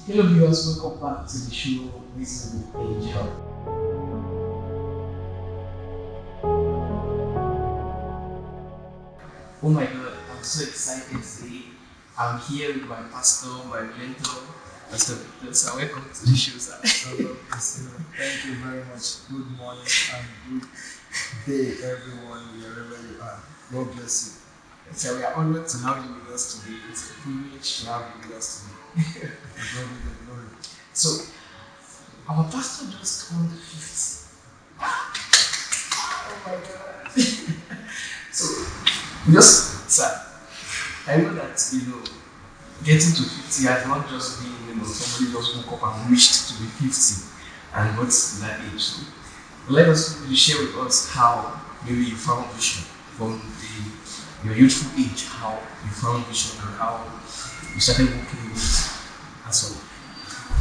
Hello viewers, welcome back to the show. This is Angel. Oh my god, I'm so excited today. I'm here with my pastor, my mentor, Pastor Victor. So welcome to the show, sir. Thank you very much. Good morning and good day, everyone, wherever you are. God bless So we are honored to have you with us today. It's a privilege to have you with us today. you. God be the glory. So our pastor just turned 50. Oh my god. So sir, I know that getting to 50 has not just been somebody just woke up and wished to be 50 and got to that age. So let us share with us how maybe you found vision from your youthful age, how you found vision and how you started working with it and so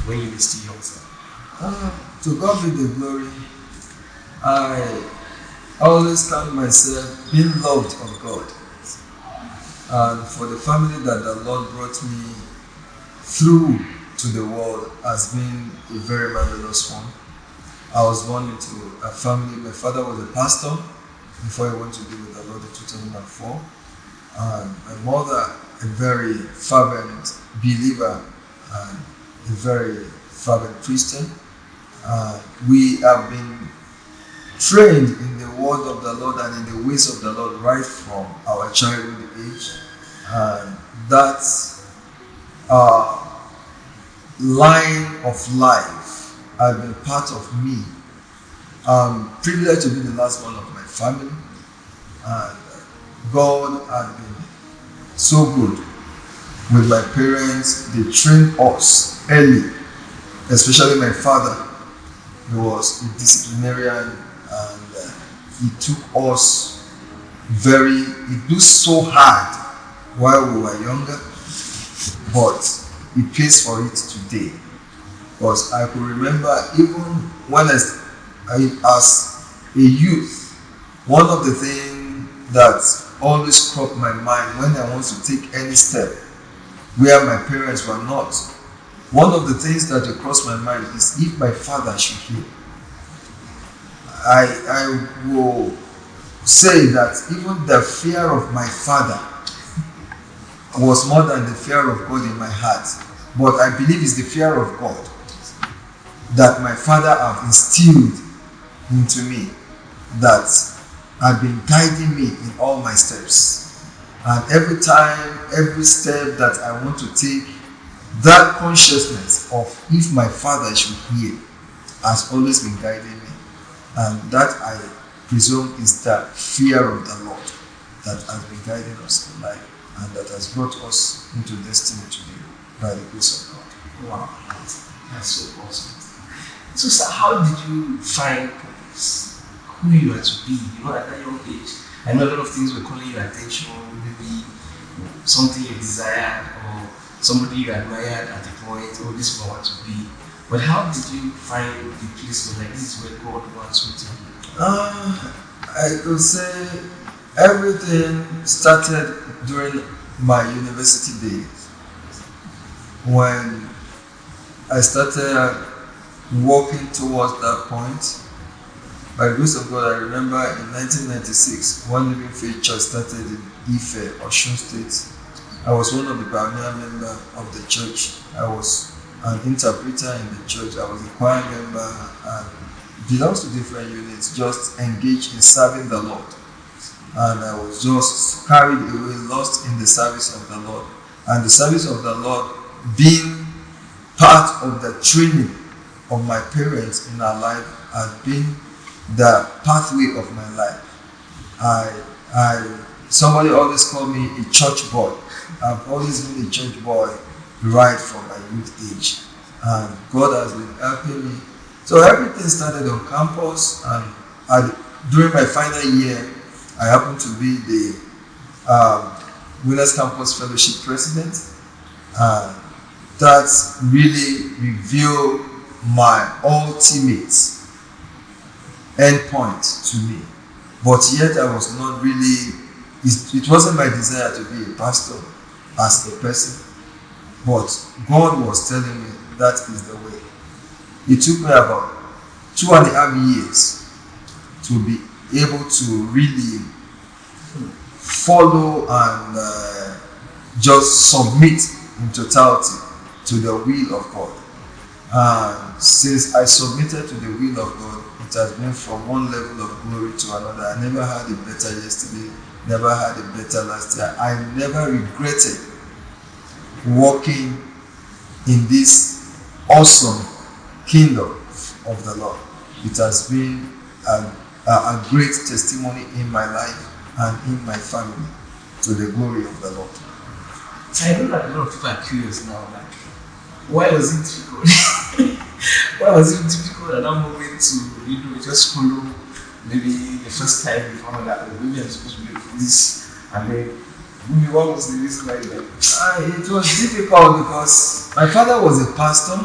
when you were still young, sir. To God be the glory. I always count myself being loved of God. And for the family that the Lord brought me through to the world has been a very marvelous one. I was born into a family. My father was a pastor before he went to be with the Lord in 2004. And my mother, a very fervent believer and a very fervent Christian. We have been trained in the word of the Lord and in the ways of the Lord right from our childhood age. And that line of life has been part of me. I'm privileged to be the last one of my family. And God has been so good with my parents. They trained us early, especially my father. He was a disciplinarian and he took us he do so hard while we were younger, but he pays for it today. Because I could remember even when as a youth, one of the things that always cropped my mind when I want to take any step where my parents were not, one of the things that will cross my mind is if my father should hear. I will say that even the fear of my father was more than the fear of God in my heart. But I believe it's the fear of God that my father have instilled into me that have been guiding me in all my steps. And every time, every step that I want to take, that consciousness of if my father should hear has always been guiding me. And that I presume is the fear of the Lord that has been guiding us in life and that has brought us into destiny today by the grace of God. Wow, that's so awesome. So sir, how did you find purpose? Who you are to be, at that young age? I know a lot of things were calling your attention, maybe something you desired or somebody you admired at a point, or this is what I want to be. But how did you find the place where this is where God wants you to be? I could say everything started during my university days when I started walking towards that point. By the grace of God, I remember in 1996, One Living Faith Church started in Ife, Osun State. I was one of the pioneer members of the church. I was an interpreter in the church. I was a choir member and belongs to different units, just engaged in serving the Lord. And I was just carried away, lost in the service of the Lord. And the service of the Lord being part of the training of my parents in our life has been the pathway of my life. Somebody always called me a church boy. I've always been a church boy right from my youth age. And God has been helping me. So everything started on campus, and during my final year, I happened to be the Winners Campus Fellowship President. That really revealed my ultimate endpoint to me. But yet I was not really, it wasn't my desire to be a pastor as a person. But God was telling me, that is the way. It took me about 2.5 years to be able to really follow and just submit in totality to the will of God. And since I submitted to the will of God, it has been from one level of glory to another. I never had it better yesterday, never had it better last year. I never regretted walking in this awesome kingdom of the Lord. It has been a great testimony in my life and in my family to the glory of the Lord. I know that a lot of people are curious now, like, why was it difficult? Why was it difficult at that moment to, just follow maybe the first time you found out that maybe I'm supposed to be this, and then maybe what was the reason why you like? It was difficult because my father was a pastor.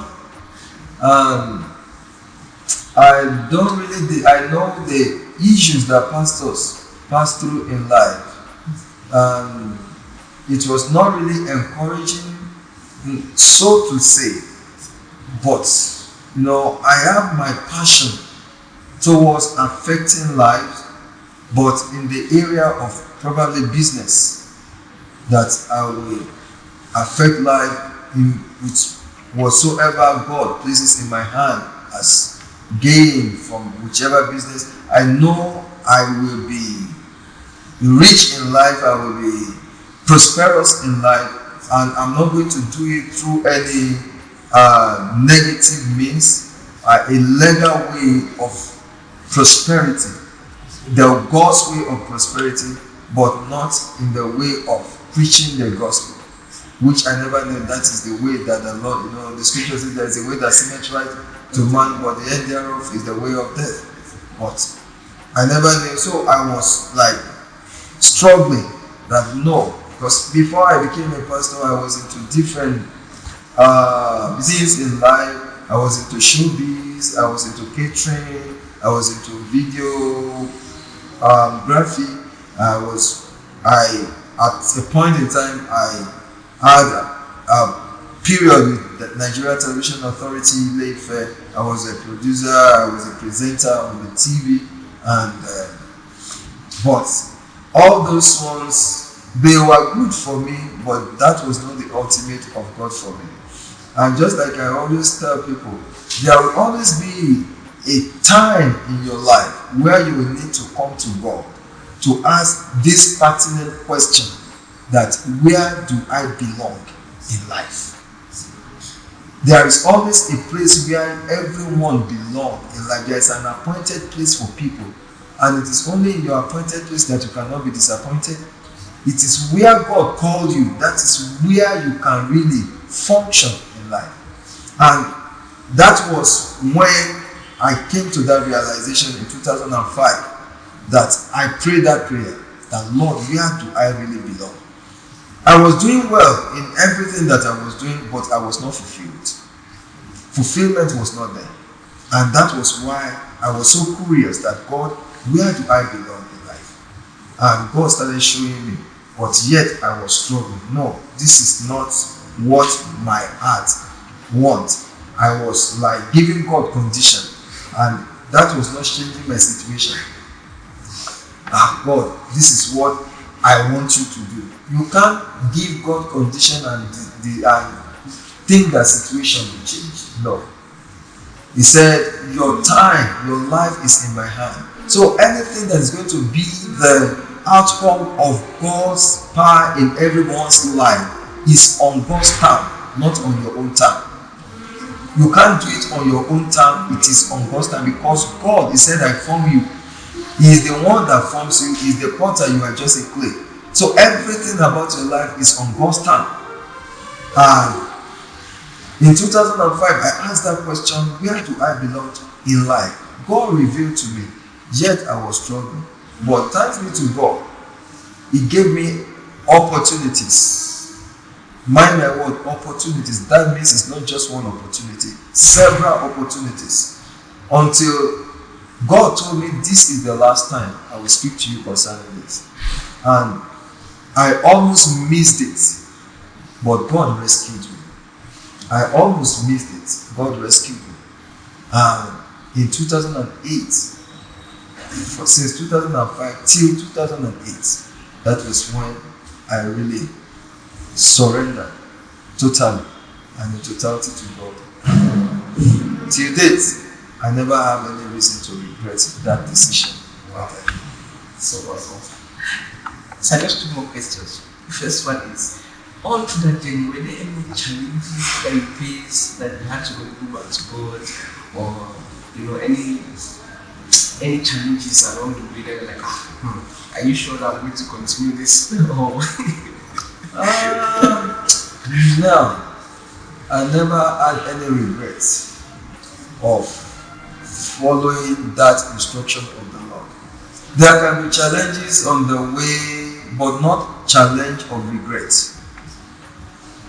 I know the issues that pastors pass through in life. It was not really encouraging, so to say, but I have my passion towards affecting lives, but in the area of probably business, that I will affect life in which whatsoever God places in my hand as gain from whichever business. I know I will be rich in life, I will be prosperous in life, and I'm not going to do it through any negative means, a legal way of prosperity, the God's way of prosperity, but not in the way of preaching the gospel, which I never knew that is the way that the Lord, the scripture says there is a way that seemeth right to man, but the end thereof is the way of death. But I never knew, so I was like struggling that no, because before I became a pastor, I was into different things in life. I was into showbiz, I was into catering, I was into video graphic. At a point in time, I had a period with the Nigeria Television Authority, Late. I was a producer, I was a presenter on the TV, and but all those ones, they were good for me, but that was not the ultimate of God for me. And just like I always tell people, there will always be a time in your life where you will need to come to God to ask this pertinent question, that where do I belong in life? There is always a place where everyone belongs in life. There is an appointed place for people, and it is only in your appointed place that you cannot be disappointed. It is where God called you, that is where you can really function in life. And that was when I came to that realization in 2005, that I prayed that prayer, that Lord, where do I really belong? I was doing well in everything that I was doing, but I was not fulfilled. Fulfillment was not there. And that was why I was so curious that God, where do I belong in life? And God started showing me, but yet I was struggling. No, this is not what my heart wants. I was like giving God condition, and that was not changing my situation. God, this is what I want you to do. You can't give God condition and think that situation will change. No. He said, your time, your life is in my hand. So anything that is going to be the outcome of God's power in everyone's life is on God's time, not on your own time. You can't do it on your own time, it is on God's time, because God, He said, I form you. He is the one that forms you, He is the potter, you are just a clay. So everything about your life is on God's time. And in 2005, I asked that question, where do I belong in life? God revealed to me, yet I was struggling. But thanks be to God, He gave me opportunities. Mind my word, opportunities. That means it's not just one opportunity, several opportunities. Until God told me, this is the last time I will speak to you concerning this. And I almost missed it, but God rescued me. I almost missed it. God rescued me. And in 2008, since 2005 till 2008, that was when I really surrendered totally and in totality to God. Till date, I never have any reason to regret that decision. Wow. So awesome. So I just two more questions. The first one is, all through that journey, were there any challenges that you faced that you had to go back to God, or any challenges along the way that you're like, are you sure that I'm going to continue this? No, I never had any regrets of following that instruction of the Lord. There can be challenges on the way, but not challenge of regret.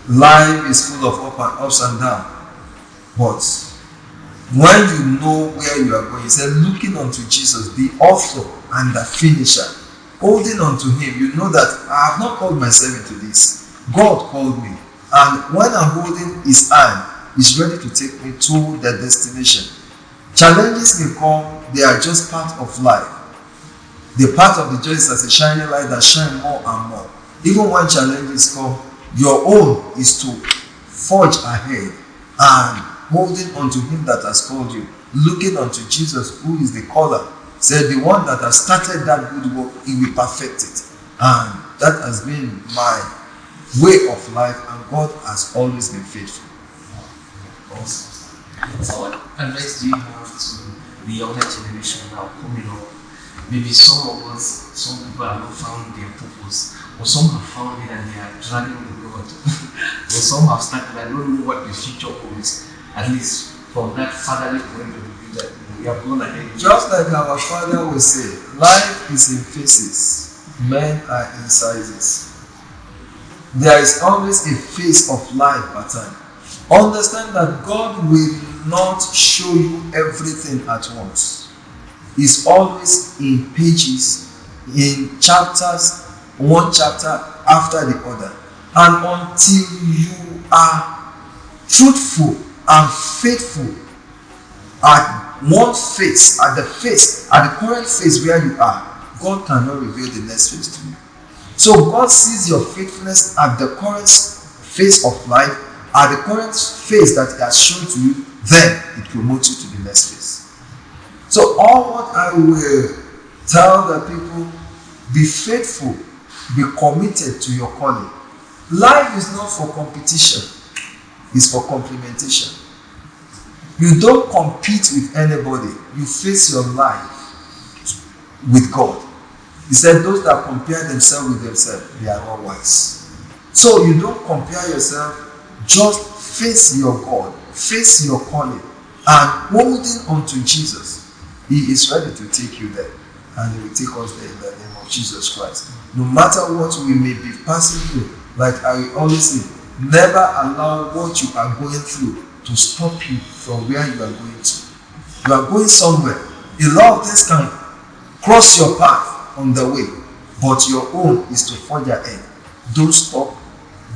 Life is full of ups and downs, but when you know where you are going, he said, looking unto Jesus, the author and the finisher, holding unto him, you know that I have not called myself into this. God called me. And when I'm holding his hand, he's ready to take me to the destination. Challenges may come, they are just part of life. The part of the joy is as a shining light that shines more and more. Even when challenges come, your own is to forge ahead and holding unto him that has called you, looking unto Jesus, who is the caller. Said the one that has started that good work, he will perfect it. And that has been my way of life, and God has always been faithful. Awesome. So what advice do you have to the younger generation now coming up? Maybe some people have not found their purpose, or some have found it and they are dragging with God, or some have started, I don't know what the future holds, at least from that fatherly point of view that we have gone ahead. Just like our father will say, life is in phases, men are in sizes. There is always a phase of life at time. Understand that God will not show you everything at once. It's always in pages, in chapters, one chapter after the other. And until you are truthful and faithful at one phase, at the current phase where you are, God cannot reveal the next phase to you. So God sees your faithfulness at the current phase of life, at the current phase that he has shown to you, then it promotes you to the next phase. So all what I will tell the people, be faithful, be committed to your calling. Life is not for competition, it's for complementation. You don't compete with anybody, you face your life with God. He said those that compare themselves with themselves, they are not wise. So you don't compare yourself, just face your God, face your calling, and holding on to Jesus. He is ready to take you there, and he will take us there in the name of Jesus Christ. No matter what we may be passing through, like I will always say, never allow what you are going through to stop you from where you are going to. You are going somewhere. A lot of things can cross your path on the way, but your own is to forge ahead. Don't stop,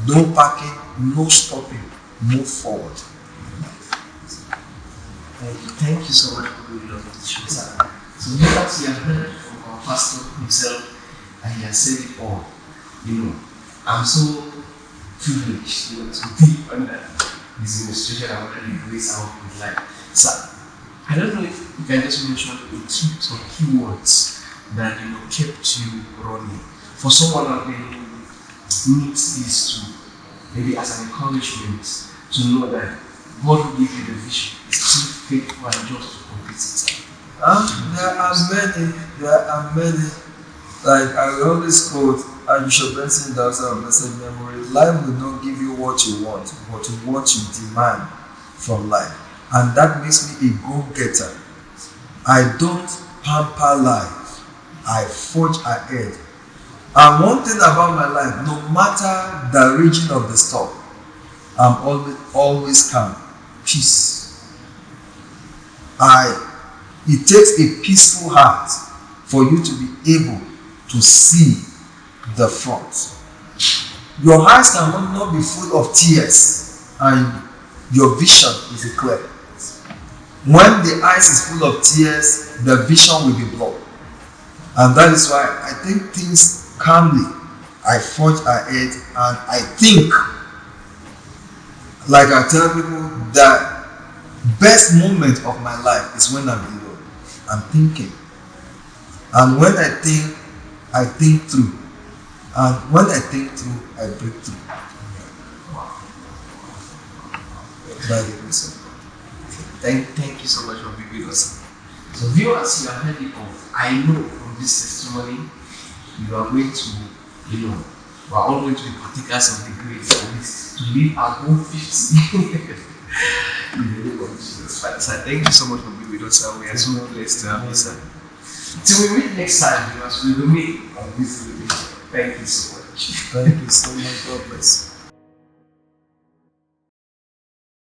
no parking, no stopping, move forward. Thank you so much for doing the show. So because you have heard from our pastor himself, and he has said it all, I'm so privileged, to be under his administration and really grace out with life. So I don't know if you can just mention some keywords that kept you running. For someone out there who needs this to maybe as an encouragement to know that God will give you the vision. It's still faithful and just to complete it. There are many. Like I will always quote Bishop Benson Dawson of blessed memory, life will not give you what you want, but what you demand from life. And that makes me a go-getter. I don't pamper life. I forge ahead. And one thing about my life, no matter the region of the storm, I'm always calm. Peace. It takes a peaceful heart for you to be able to see the front. Your eyes cannot be full of tears and your vision is clear. When the eyes is full of tears, the vision will be blocked. And that is why I take things calmly. I forge ahead and I think. Like I tell people, the best moment of my life is when I'm alone. I'm thinking. And when I think through. And when I think through, I break through. By the grace of God. Thank you so much for being with us. So viewers, you have heard it all. I know from this testimony, you are going to, we are all going to be partakers of the grace of this, to live above 50. In the name of Jesus Christ. So thank you so much for being with us, sir. We are so blessed to have you, sir. Till we meet next time, viewers, we will meet on this video. Thank you so much. Thank you so much. God bless.